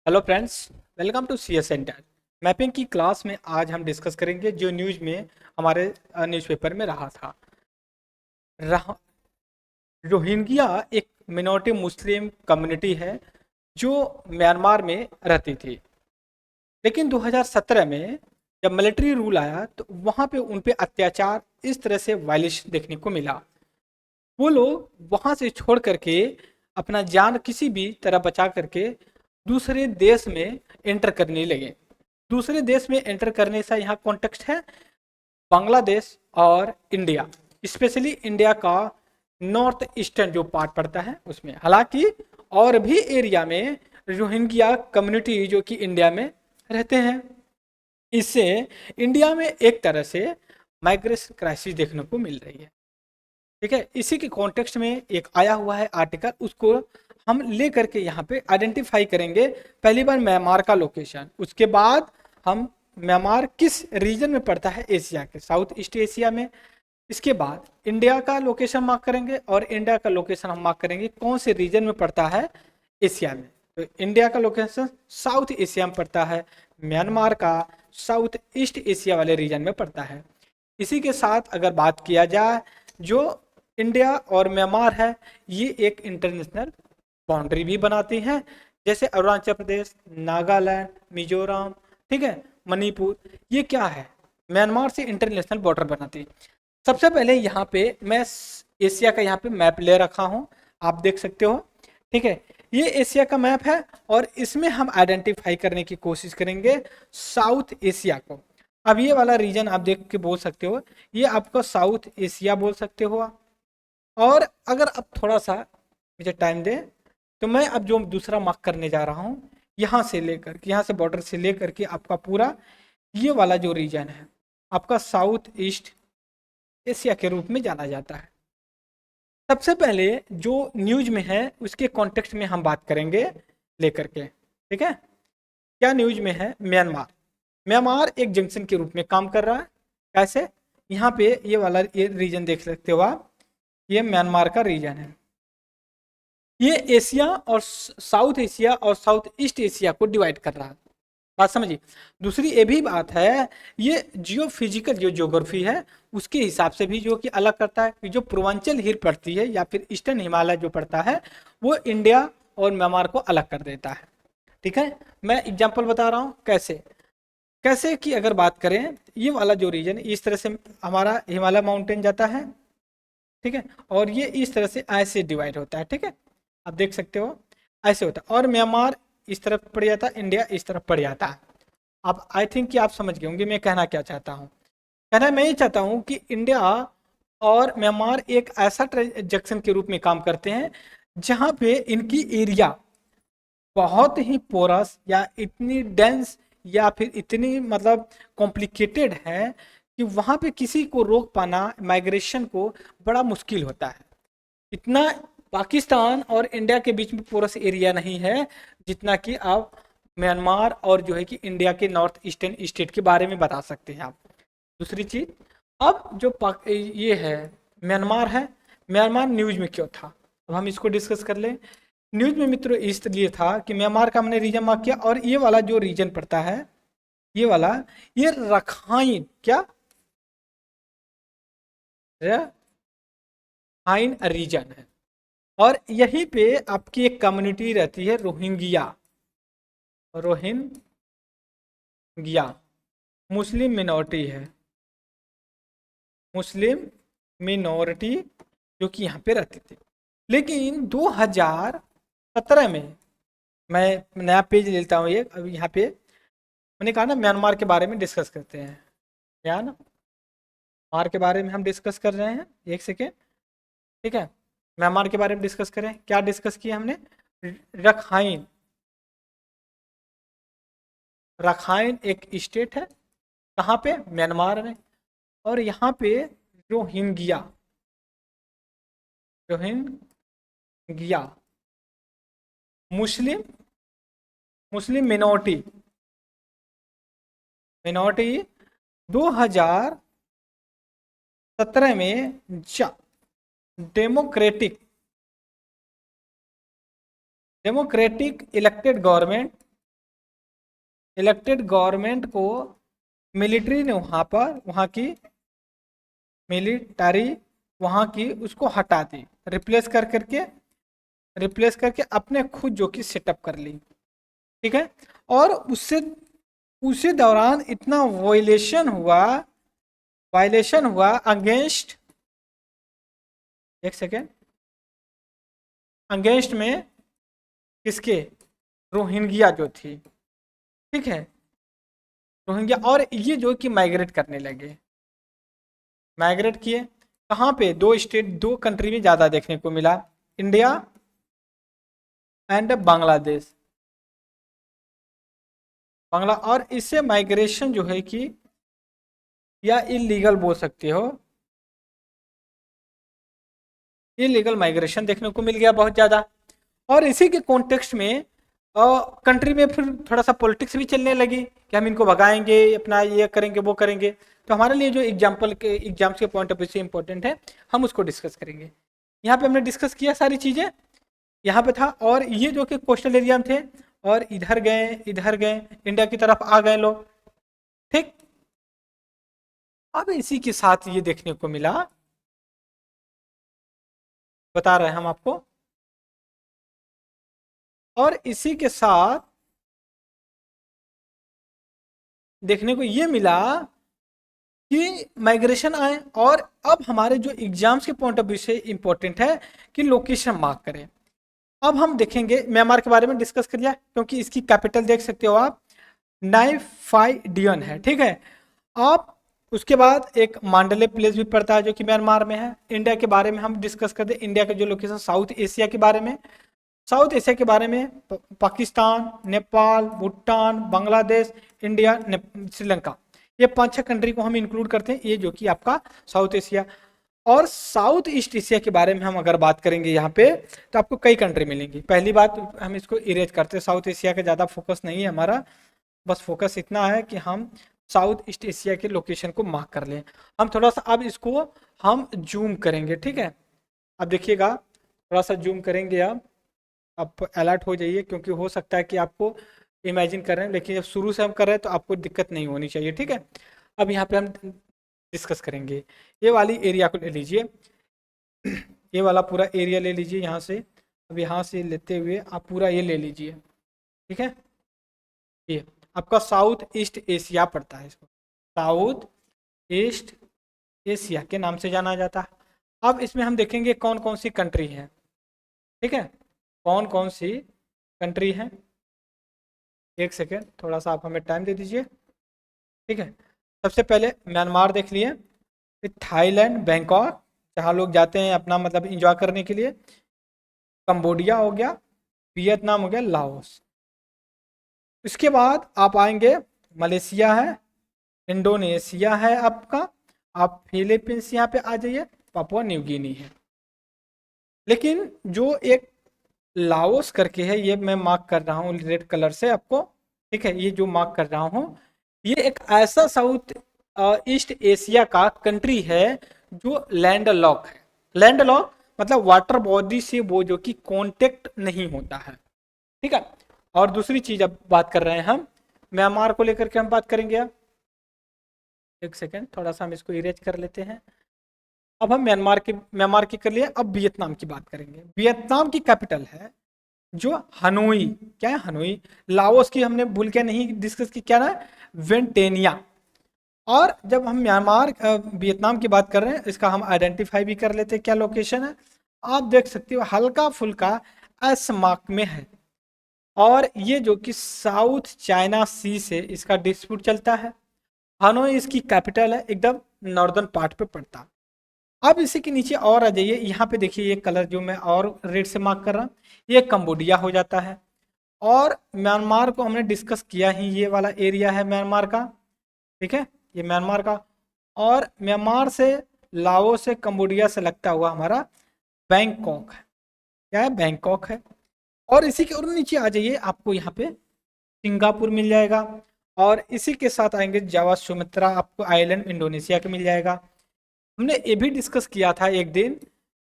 Hello friends, welcome to CS centre. Mapping की class में आज हम डिस्कस करेंगे मैपिंग की क्लास में आज हम डिस्कस करेंगे जो न्यूज़ में हमारे न्यूज़पेपर में रहा था। रहा रोहिंग्या एक मिनॉरिटी मुस्लिम कम्युनिटी है जो म्यांमार में रहती थी। लेकिन 2017 में जब मिलिट्री रूल आया तो वहाँ पे उन पे अत्याचार इस तरह से वायलेशन देखने को मिला। वो लोग वहाँ से छोड़ करके अपना जान किसी भी तरह बचा करके दूसरे देश में एंटर करने लगे। दूसरे देश में एंटर करने से यहाँ कॉन्टेक्स्ट है बांग्लादेश और इंडिया, स्पेशली इंडिया का नॉर्थ ईस्टर्न जो पार्ट पड़ता है उसमें। हालांकि और भी एरिया में रोहिंग्या कम्युनिटी जो कि इंडिया में रहते हैं। इससे इंडिया में एक तरह से माइग्रेशन क्राइसिस देखने को मिल रही है। ठीक है, इसी के कॉन्टेक्स्ट में एक आया हुआ है आर्टिकल, उसको हम ले करके यहाँ पे आइडेंटिफाई करेंगे। पहली बार म्यांमार का लोकेशन, उसके बाद हम म्यांमार किस रीजन में पड़ता है एशिया के, साउथ ईस्ट एशिया में। इसके बाद इंडिया का लोकेशन मार्क करेंगे और इंडिया का लोकेशन हम मार्क करेंगे कौन से रीजन में पड़ता है एशिया में। तो इंडिया का लोकेशन साउथ एशिया में पड़ता है, म्यांमार का साउथ ईस्ट एशिया वाले रीजन में पड़ता है। इसी के साथ अगर बात किया जाए, जो इंडिया और म्यांमार है ये एक इंटरनेशनल बाउंड्री भी बनाती हैं, जैसे अरुणाचल प्रदेश, नागालैंड, मिजोरम, ठीक है, मणिपुर, ये क्या है म्यांमार से इंटरनेशनल बॉर्डर बनाती है। सबसे पहले यहाँ पे मैं एशिया का यहाँ पे मैप ले रखा हूँ, आप देख सकते हो। ठीक है, ये एशिया का मैप है और इसमें हम आइडेंटिफाई करने की कोशिश करेंगे साउथ एशिया को। अब ये वाला रीजन आप देख के बोल सकते हो, ये आपको साउथ एशिया बोल सकते हो। और अगर आप थोड़ा सा मुझे टाइम दे तो मैं अब जो दूसरा मार्क करने जा रहा हूँ, यहाँ से लेकर यहाँ से बॉर्डर से लेकर के आपका पूरा ये वाला जो रीजन है आपका साउथ ईस्ट एशिया के रूप में जाना जाता है। सबसे पहले जो न्यूज में है उसके कॉन्टेक्स्ट में हम बात करेंगे लेकर के। ठीक है, क्या न्यूज में है, म्यांमार। म्यांमार एक जंक्शन के रूप में काम कर रहा है। कैसे, यहाँ पे ये वाला ये रीजन देख सकते हो आप, ये म्यांमार का रीजन है। ये एशिया और साउथ एशिया और साउथ ईस्ट एशिया को डिवाइड कर रहा है। बात समझिए। दूसरी ये भी बात है, ये जियो फिजिकल जो ज्योग्राफी है उसके हिसाब से भी जो कि अलग करता है कि जो पूर्वांचल हिल पड़ती है या फिर ईस्टर्न हिमालय जो पड़ता है वो इंडिया और म्यांमार को अलग कर देता है। ठीक है, मैं एग्जाम्पल बता रहा हूँ कैसे कैसे कि अगर बात करें ये वाला जो रीजन इस तरह से हमारा हिमालय माउंटेन जाता है। ठीक है, और ये इस तरह से ऐसे डिवाइड होता है। ठीक है, आप देख सकते हो ऐसे होता है और म्यांमार इस तरफ पड़ जाता है, इंडिया इस तरफ पड़ जाता है। अब आई थिंक कि आप समझ गए होंगे मैं कहना क्या चाहता हूँ। कहना मैं ये चाहता हूँ कि इंडिया और म्यांमार एक ऐसा जंक्शन के रूप में काम करते हैं जहाँ पे इनकी एरिया बहुत ही पोरस या इतनी डेंस या फिर इतनी मतलब कॉम्प्लिकेटेड है कि वहाँ पे किसी को रोक पाना माइग्रेशन को बड़ा मुश्किल होता है। इतना पाकिस्तान और इंडिया के बीच में पोरस एरिया नहीं है जितना कि आप म्यांमार और जो है कि इंडिया के नॉर्थ ईस्टर्न स्टेट के बारे में बता सकते हैं आप। दूसरी चीज, अब जो ये है म्यांमार है, म्यांमार न्यूज में क्यों था, अब हम इसको डिस्कस कर लें। न्यूज में मित्रों इसलिए था कि म्यांमार का हमने रीजन मार्क किया और ये वाला जो रीजन पड़ता है ये वाला, ये रखाइन क्या रखाइन रीजन है और यहीं पे आपकी एक कम्युनिटी रहती है रोहिंग्या। रोहिंग्या मुस्लिम मिनॉरिटी है, मुस्लिम मिनॉरिटी जो कि यहाँ पे रहती थी। लेकिन 2017 में मैं नया पेज लेता हूँ, ये अब यहाँ पे मैंने कहा ना म्यांमार के बारे में डिस्कस करते हैं। क्या ना म्यांमार के बारे में हम डिस्कस कर रहे हैं, एक सेकेंड। ठीक है, म्यांमार के बारे में डिस्कस करें, क्या डिस्कस किया हमने, रखाइन। रखाइन एक स्टेट है, कहाँ पे, म्यांमार में। और यहाँ पे रोहिंग्या, रोहिंग्या मुस्लिम मुस्लिम मिनॉरिटी मिनॉरिटी 2017 में democratic democratic elected government elected government को मिलिट्री ने वहाँ की उसको हटा दी, रिप्लेस करके अपने खुद जो कि सेटअप कर ली। ठीक है, और उससे उसी दौरान इतना वायलेशन हुआ अगेंस्ट, एक सेकेंड, अगेंस्ट में किसके, रोहिंग्या जो थी। ठीक है, रोहिंग्या, और ये जो कि माइग्रेट करने लगे, माइग्रेट किए कहाँ पे, दो कंट्री में ज़्यादा देखने को मिला, इंडिया एंड बांग्लादेश। और इससे माइग्रेशन जो है कि, या इलीगल बोल सकते हो, इलीगल माइग्रेशन देखने को मिल गया बहुत ज़्यादा। और इसी के कॉन्टेक्स्ट में कंट्री में फिर थोड़ा सा पॉलिटिक्स भी चलने लगी कि हम इनको भगाएंगे, अपना ये करेंगे वो करेंगे। तो हमारे लिए जो एग्जाम्स के पॉइंट ऑफ व्यू से इंपॉर्टेंट है, हम उसको डिस्कस करेंगे। यहाँ पे हमने डिस्कस किया सारी चीज़ें, यहाँ पे था, और ये जो कि कोस्टल एरिया में थे, और इधर गए इंडिया की तरफ आ गए लोग। ठीक, अब इसी के साथ ये देखने को मिला, बता रहे हैं हम आपको, और इसी के साथ देखने को ये मिला कि माइग्रेशन आए। और अब हमारे जो एग्जाम्स के पॉइंट ऑफ व्यू से इंपॉर्टेंट है कि लोकेशन मार्क करें। अब हम देखेंगे, म्यांमार के बारे में डिस्कस कर लिया, क्योंकि इसकी कैपिटल देख सकते हो आप, नाइफाइडियन है। ठीक है, आप उसके बाद एक मांडले प्लेस भी पड़ता है जो कि म्यांमार में है। इंडिया के बारे में हम डिस्कस करते हैं, इंडिया के जो लोकेशन, साउथ एशिया के बारे में, पाकिस्तान, नेपाल, भूटान, बांग्लादेश, इंडिया, श्रीलंका, ये 5-6 कंट्री को हम इंक्लूड करते हैं, ये जो कि आपका साउथ एशिया। और साउथ ईस्ट एशिया के बारे में हम अगर बात करेंगे यहाँ पे, तो आपको कई कंट्री मिलेंगी। पहली बात, हम इसको इरेज करते हैं, साउथ एशिया का ज़्यादा फोकस नहीं है हमारा, बस फोकस इतना है कि हम साउथ ईस्ट एशिया के लोकेशन को मार्क कर लें। हम थोड़ा सा अब इसको हम जूम करेंगे। ठीक है, अब देखिएगा, थोड़ा सा जूम करेंगे, आप अलर्ट हो जाइए, क्योंकि हो सकता है कि आपको इमेजिन कर रहे हैं, लेकिन जब शुरू से हम कर रहे हैं तो आपको दिक्कत नहीं होनी चाहिए। ठीक है, अब यहाँ पे हम डिस्कस करेंगे, ये वाली एरिया को ले लीजिए, ये वाला पूरा एरिया ले लीजिए यहाँ से। अब यहाँ से लेते हुए आप पूरा ये ले लीजिए। ठीक है, ये आपका साउथ ईस्ट एशिया पड़ता है, इसको साउथ ईस्ट एशिया के नाम से जाना जाता है। अब इसमें हम देखेंगे कौन कौन सी कंट्री है। ठीक है, कौन कौन सी कंट्री है, एक सेकेंड, थोड़ा सा आप हमें टाइम दे दीजिए। ठीक है, सबसे पहले म्यांमार देख लिए, फिर थाईलैंड, बैंकॉक, जहाँ लोग जाते हैं अपना मतलब इंजॉय करने के लिए, कंबोडिया हो गया, वियतनाम हो गया, लाओस। इसके बाद आप आएंगे, मलेशिया है, इंडोनेशिया है आपका, आप फिलीपींस यहाँ पे आ जाइए, पापुआ न्यू गिनी है। लेकिन जो एक लाओस करके है, ये मैं मार्क कर रहा हूँ रेड कलर से आपको। ठीक है, ये जो मार्क कर रहा हूँ, ये एक ऐसा साउथ ईस्ट एशिया का कंट्री है जो लैंड लॉक है। लैंड लॉक मतलब वाटर बॉडी से वो जो कि कांटेक्ट नहीं होता है। ठीक है, और दूसरी चीज अब बात कर रहे हैं हम, म्यांमार को लेकर के हम बात करेंगे। अब एक सेकेंड, थोड़ा सा हम इसको इरेज कर लेते हैं। अब हम म्यांमार की कर लिए, अब वियतनाम की बात करेंगे। वियतनाम की कैपिटल है जो हनोई, क्या है, हनोई। लाओस की हमने भूल के नहीं डिस्कस की, क्या ना, वेंटेनिया। और जब हम वियतनाम की बात कर रहे हैं, इसका हम आइडेंटिफाई भी कर लेते हैं क्या लोकेशन है। आप देख सकते हो हल्का फुल्का एस मार्क में है, और ये जो कि साउथ चाइना सी से इसका डिस्प्यूट चलता है। हनोई इसकी कैपिटल है, एकदम नॉर्दर्न पार्ट पे पड़ता है। अब इसी के नीचे और आ जाइए, यहाँ पे देखिए ये कलर जो मैं और रेड से मार्क कर रहा हूँ, ये कंबोडिया हो जाता है। और म्यांमार को हमने डिस्कस किया ही, ये वाला एरिया है म्यांमार का। ठीक है, ये म्यांमार का, और म्यांमार से, लाओस से, कंबोडिया से लगता हुआ हमारा बैंकॉक है। क्या है, बैंकॉक है। और इसी के और नीचे आ जाइए, आपको यहाँ पे सिंगापुर मिल जाएगा, और इसी के साथ आएंगे जावा, सुमात्रा, आपको आइलैंड इंडोनेशिया का मिल जाएगा। हमने ये भी डिस्कस किया था एक दिन,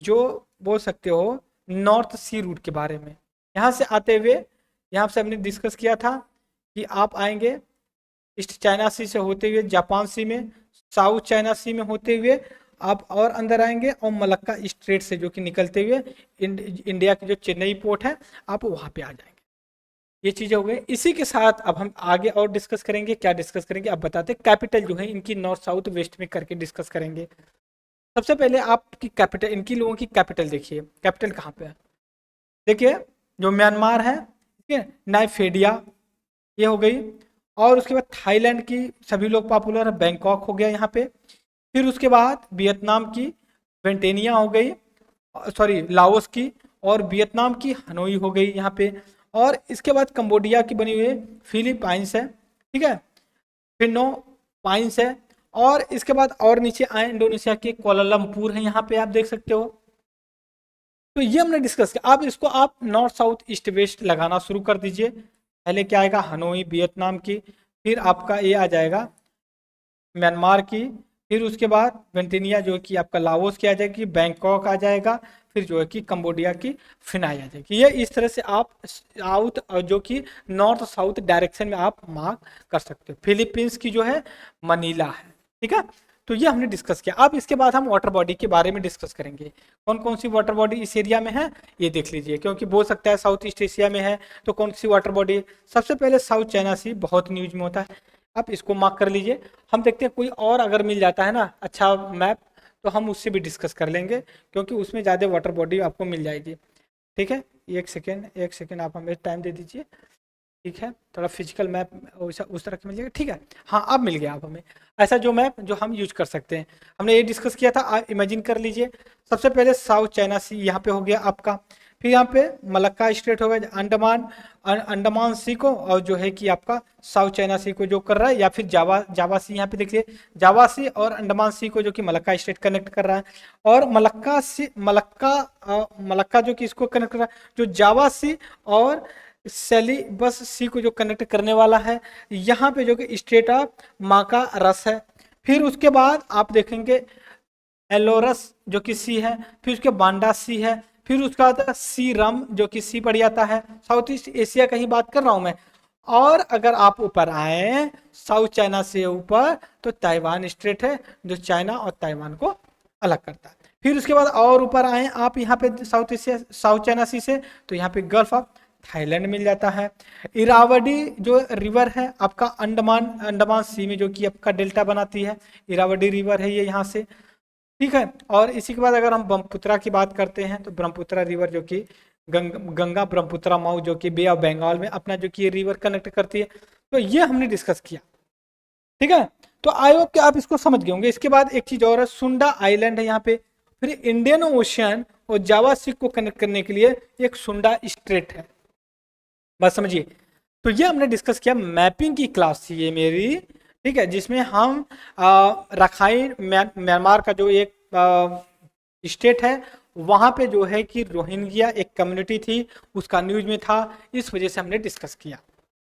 जो बोल सकते हो नॉर्थ सी रूट के बारे में, यहाँ से आते हुए, यहाँ से हमने डिस्कस किया था कि आप आएंगे ईस्ट चाइना सी से होते हुए जापान सी में, साउथ चाइना सी में होते हुए आप और अंदर आएंगे और मलक्का स्ट्रेट से जो कि निकलते हुए इंडिया की जो चेन्नई पोर्ट है आप वहां पे आ जाएंगे। ये चीजें हो गई। इसी के साथ अब हम आगे और डिस्कस करेंगे। क्या डिस्कस करेंगे अब बताते हैं। कैपिटल जो है इनकी नॉर्थ साउथ वेस्ट में करके डिस्कस करेंगे। सबसे पहले आपकी कैपिटल, इनकी लोगों की कैपिटल देखिए। कैपिटल कहाँ पे है देखिए, जो म्यांमार है, ठीक है, नाइफेडिया ये हो गई। और उसके बाद थाईलैंड की सभी लोग पॉपुलर है, बैंकॉक हो गया यहाँ पे। फिर उसके बाद वियतनाम की वेंटेनिया हो गई, सॉरी लाओस की, और वियतनाम की हनोई हो गई यहाँ पे। और इसके बाद कंबोडिया की बनी हुई फिलीपाइंस है, ठीक है, फिनो पाइंस है। और इसके बाद और नीचे आए इंडोनेशिया के कोलालमपुर है, यहाँ पे आप देख सकते हो। तो ये हमने डिस्कस किया। अब इसको आप नॉर्थ साउथ ईस्ट वेस्ट लगाना शुरू कर दीजिए। पहले क्या आएगा, हनोई वियतनाम की, फिर आपका ये आ जाएगा म्यांमार की, फिर उसके बाद वेंटिनिया जो कि आपका लाओस की आ जाएगी, बैंकॉक आ जाएगा, फिर जो है कि कंबोडिया की फिनाई आ जाएगी। ये इस तरह से आप साउथ जो कि नॉर्थ साउथ डायरेक्शन में आप मार्क कर सकते हो। फिलीपींस की जो है मनीला है, ठीक है। तो ये हमने डिस्कस किया। अब इसके बाद हम वाटर बॉडी के बारे में डिस्कस करेंगे। कौन कौन सी वाटर बॉडी इस एरिया में है ये देख लीजिए, क्योंकि बोल सकता है साउथ ईस्ट एशिया में है तो कौन सी वाटर बॉडी। सबसे पहले साउथ चाइना सी बहुत न्यूज में होता है, आप इसको मार्क कर लीजिए। हम देखते हैं कोई और अगर मिल जाता है ना अच्छा मैप तो हम उससे भी डिस्कस कर लेंगे, क्योंकि उसमें ज़्यादा वाटर बॉडी आपको मिल जाएगी, ठीक है। एक सेकेंड आप हमें टाइम दे दीजिए, ठीक है। थोड़ा फिजिकल मैप उस तरह का मिल जाएगा, ठीक है। हाँ अब मिल गया आप हमें ऐसा जो मैप जो हम यूज कर सकते हैं। हमने ये डिस्कस किया था, आप इमेजिन कर लीजिए। सबसे पहले साउथ चाइना सी यहाँ पे हो गया आपका, फिर यहाँ पे मलक्का स्ट्रेट हो गया, अंडमान सी को, और जो है कि आपका साउथ चाइना सी को जो कर रहा है, या फिर जावा सी यहाँ पे देखिए, जावा सी और अंडमान सी को जो कि मलक्का स्ट्रेट कनेक्ट कर रहा है। और मलक्का जो कि इसको कनेक्ट कर रहा है, जो जावा सी और सेलिबस सी को जो कनेक्ट करने वाला है, यहाँ पे जो कि स्टेट ऑफ माका रस है। फिर उसके बाद आप देखेंगे एलोरस जो कि सी है, फिर उसके बांडा सी है, फिर उसका आता है सी रम जो कि सी पड़ जाता है। साउथ ईस्ट एशिया का ही बात कर रहा हूं मैं। और अगर आप ऊपर आए साउथ चाइना से ऊपर तो ताइवान स्ट्रेट है जो चाइना और ताइवान को अलग करता है। फिर उसके बाद और ऊपर आए आप यहाँ पे साउथ एशिया साउथ चाइना सी से तो यहाँ पे गल्फ ऑफ थाईलैंड मिल जाता है। इरावडी जो रिवर है आपका अंडमान सी में जो कि आपका डेल्टा बनाती है, इरावडी रिवर है ये यहाँ से, ठीक है। और इसी के बाद अगर हम ब्रह्मपुत्रा की बात करते हैं तो ब्रह्मपुत्रा रिवर जो कि गंगा ब्रह्मपुत्रा माऊ जो कि बे ऑफ बंगाल में अपना जो कि ये रिवर कनेक्ट करती है। तो ये हमने डिस्कस किया, ठीक है। तो आई होप कि आप इसको समझ गए होंगे। इसके बाद एक चीज और है, सुंडा आइलैंड है यहाँ पे। फिर इंडियन ओशियन और जावा सी को कनेक्ट करने के लिए एक सुंडा स्ट्रेट है, बात समझिए। तो ये हमने डिस्कस किया, मैपिंग की क्लास थी ये मेरी, ठीक है, जिसमें हम रखाइन म्यांमार का जो एक स्टेट है वहां पे जो है कि रोहिंग्या एक कम्युनिटी थी उसका न्यूज में था, इस वजह से हमने डिस्कस किया।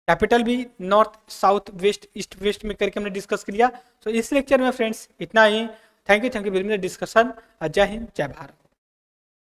कैपिटल भी north south west east west में करके हमने डिस्कस किया। तो इस लेक्चर में फ्रेंड्स इतना ही। Thank you very much discussion. जय हिंद जय भारत।